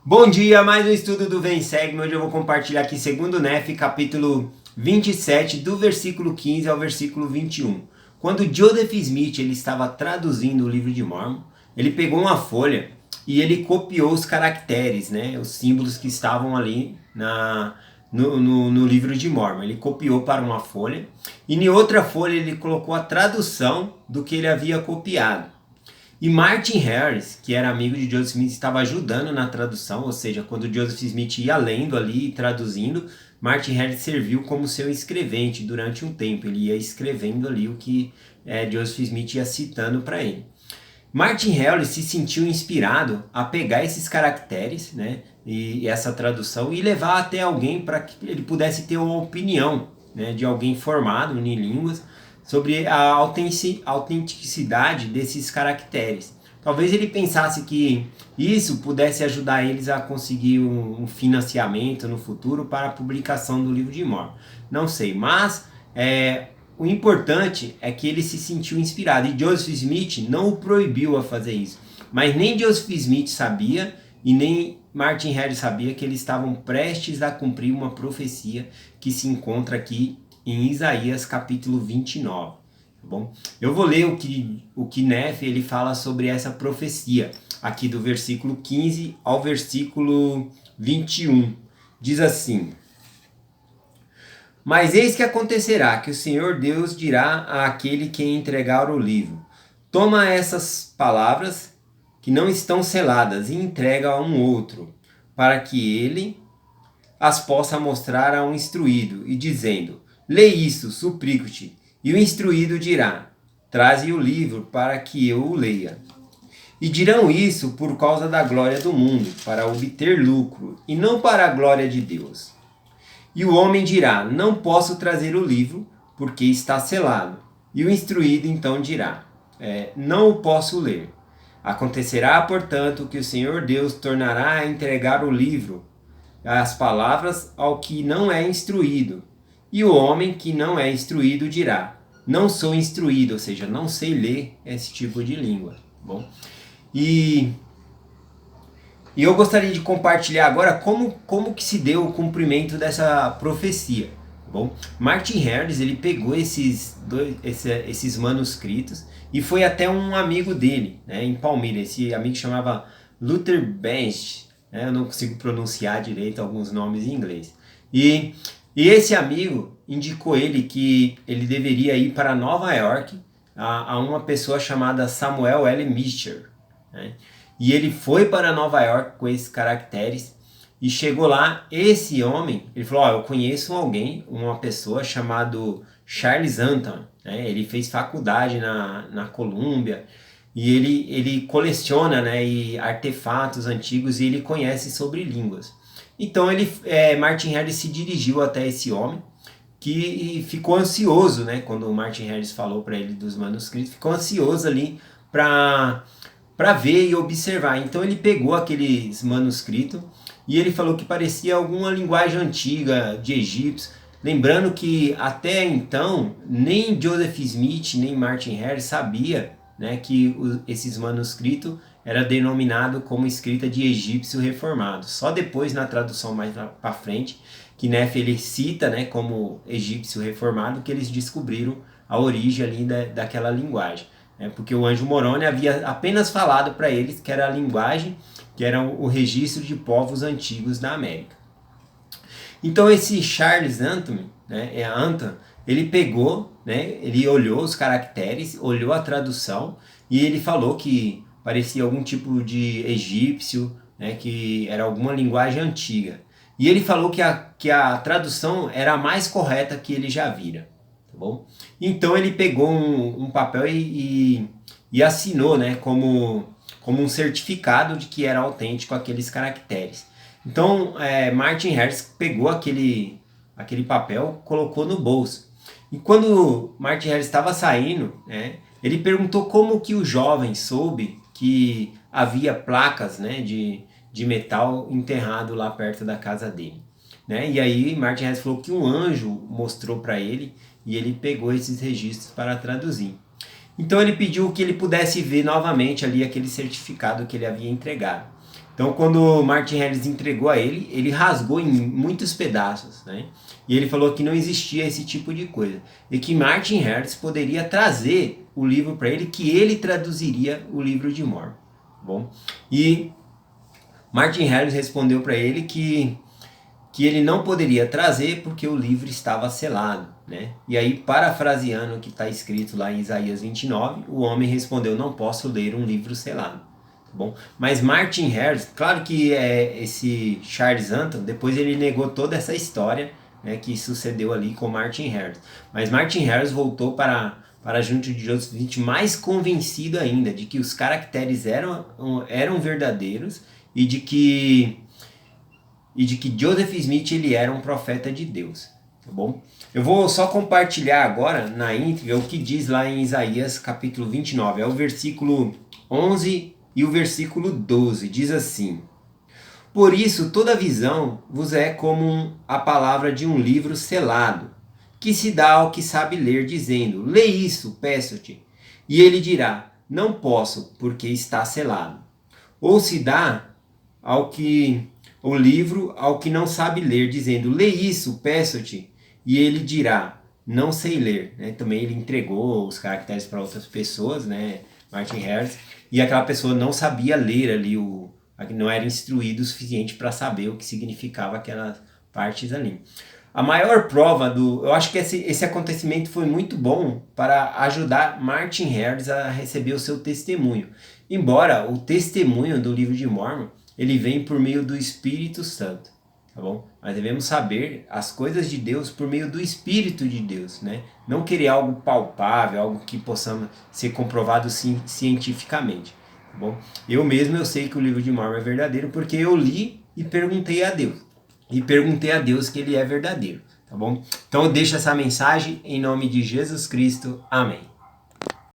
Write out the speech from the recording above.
Bom dia, mais um estudo do Vem Segue. Hoje eu vou compartilhar aqui segundo Nefe, capítulo 27, do versículo 15 ao versículo 21. Quando Joseph Smith ele estava traduzindo o livro de Mórmon, ele pegou uma folha e ele copiou os caracteres, né, os símbolos que estavam ali no livro de Mórmon. Ele copiou para uma folha e em outra folha ele colocou a tradução do que ele havia copiado. E Martin Harris, que era amigo de Joseph Smith, estava ajudando na tradução, ou seja, quando Joseph Smith ia lendo ali e traduzindo, Martin Harris serviu como seu escrevente durante um tempo. Ele ia escrevendo ali o que Joseph Smith ia citando para ele. Martin Harris se sentiu inspirado a pegar esses caracteres, né, e essa tradução e levar até alguém para que ele pudesse ter uma opinião, né, de alguém formado em línguas, sobre a autenticidade desses caracteres. Talvez ele pensasse que isso pudesse ajudar eles a conseguir um financiamento no futuro para a publicação do livro de Mórmon. Não sei, mas o importante é que ele se sentiu inspirado. E Joseph Smith não o proibiu a fazer isso. Mas nem Joseph Smith sabia e nem Martin Harris sabia que eles estavam prestes a cumprir uma profecia que se encontra aqui em Isaías capítulo 29, tá bom? Eu vou ler o que Nefe ele fala sobre essa profecia, aqui do versículo 15 ao versículo 21. Diz assim: Mas eis que acontecerá que o Senhor Deus dirá àquele que entregar o livro: Toma essas palavras que não estão seladas e entrega a um outro, para que ele as possa mostrar a um instruído, e dizendo: Lê isto, suplico-te. E o instruído dirá: Traze o livro para que eu o leia. E dirão isso por causa da glória do mundo, para obter lucro, e não para a glória de Deus. E o homem dirá: Não posso trazer o livro, porque está selado. E o instruído então dirá: Não o posso ler. Acontecerá, portanto, que o Senhor Deus tornará a entregar o livro, as palavras, ao que não é instruído. E o homem que não é instruído dirá: Não sou instruído, ou seja, não sei ler esse tipo de língua. Bom, e eu gostaria de compartilhar agora como que se deu o cumprimento dessa profecia. Bom, Martin Harris ele pegou esses manuscritos e foi até um amigo dele, né, em Palmira. Esse amigo chamava Luther Bench, né, eu não consigo pronunciar direito alguns nomes em inglês. E esse amigo indicou ele que ele deveria ir para Nova York a uma pessoa chamada Samuel L. Mischer, né? E ele foi para Nova York com esses caracteres e chegou lá. Esse homem, ele falou: eu conheço alguém, uma pessoa chamada Charles Anton, né? Ele fez faculdade na Colômbia e ele coleciona, né, artefatos antigos e ele conhece sobre línguas. Então Martin Harris se dirigiu até esse homem, que ficou ansioso, né, quando o Martin Harris falou para ele dos manuscritos, ficou ansioso ali para ver e observar. Então ele pegou aqueles manuscritos e ele falou que parecia alguma linguagem antiga de egípcio, lembrando que até então nem Joseph Smith nem Martin Harris sabia, né, que esses manuscritos era denominado como escrita de egípcio reformado. Só depois, na tradução mais para frente, que Nefe ele cita, né, como egípcio reformado, que eles descobriram a origem ali daquela linguagem. Né, porque o anjo Moroni havia apenas falado para eles que era a linguagem, que era o registro de povos antigos da América. Então esse Charles Anton, né, ele pegou, né, ele olhou os caracteres, olhou a tradução e ele falou que parecia algum tipo de egípcio, né, que era alguma linguagem antiga. E ele falou que a tradução era a mais correta que ele já vira. Tá bom? Então ele pegou um papel e assinou, né, como um certificado de que era autêntico aqueles caracteres. Então Martin Harris pegou aquele papel, colocou no bolso. E quando Martin Harris estava saindo, né, ele perguntou como que o jovem soube que havia placas, né, de metal enterrado lá perto da casa dele. Né? E aí Martin Harris falou que um anjo mostrou para ele e ele pegou esses registros para traduzir. Então ele pediu que ele pudesse ver novamente ali aquele certificado que ele havia entregado. Então, quando Martin Harris entregou a ele, ele rasgou em muitos pedaços, né? E ele falou que não existia esse tipo de coisa. E que Martin Harris poderia trazer o livro para ele, que ele traduziria o livro de Mormon. Bom? E Martin Harris respondeu para ele que ele não poderia trazer porque o livro estava selado, né? E aí, parafraseando o que está escrito lá em Isaías 29, o homem respondeu: não posso ler um livro selado. Tá bom? Mas Martin Harris, claro que esse Charles Anton, depois ele negou toda essa história, né, que sucedeu ali com Martin Harris. Mas Martin Harris voltou para junto de Joseph Smith mais convencido ainda de que os caracteres eram verdadeiros e de que Joseph Smith ele era um profeta de Deus, tá bom? Eu vou só compartilhar agora na íntegra o que diz lá em Isaías capítulo 29, é o versículo 11 e o versículo 12, diz assim: por isso toda visão vos é como a palavra de um livro selado, que se dá ao que sabe ler, dizendo: lê isso, peço-te. E ele dirá: não posso, porque está selado. Ou se dá o livro ao que não sabe ler, dizendo: lê isso, peço-te. E ele dirá: não sei ler. Né? Também ele entregou os caracteres para outras pessoas, né? Martin Harris, e aquela pessoa não sabia ler ali, não era instruído o suficiente para saber o que significava aquelas partes ali. A maior prova eu acho que esse acontecimento foi muito bom para ajudar Martin Harris a receber o seu testemunho. Embora o testemunho do livro de Mormon, ele vem por meio do Espírito Santo, tá bom? Mas devemos saber as coisas de Deus por meio do Espírito de Deus, né? Não querer algo palpável, algo que possa ser comprovado cientificamente, tá bom? Eu sei que o livro de Mormon é verdadeiro porque eu li e perguntei a Deus. E perguntei a Deus que ele é verdadeiro, tá bom? Então eu deixo essa mensagem em nome de Jesus Cristo. Amém.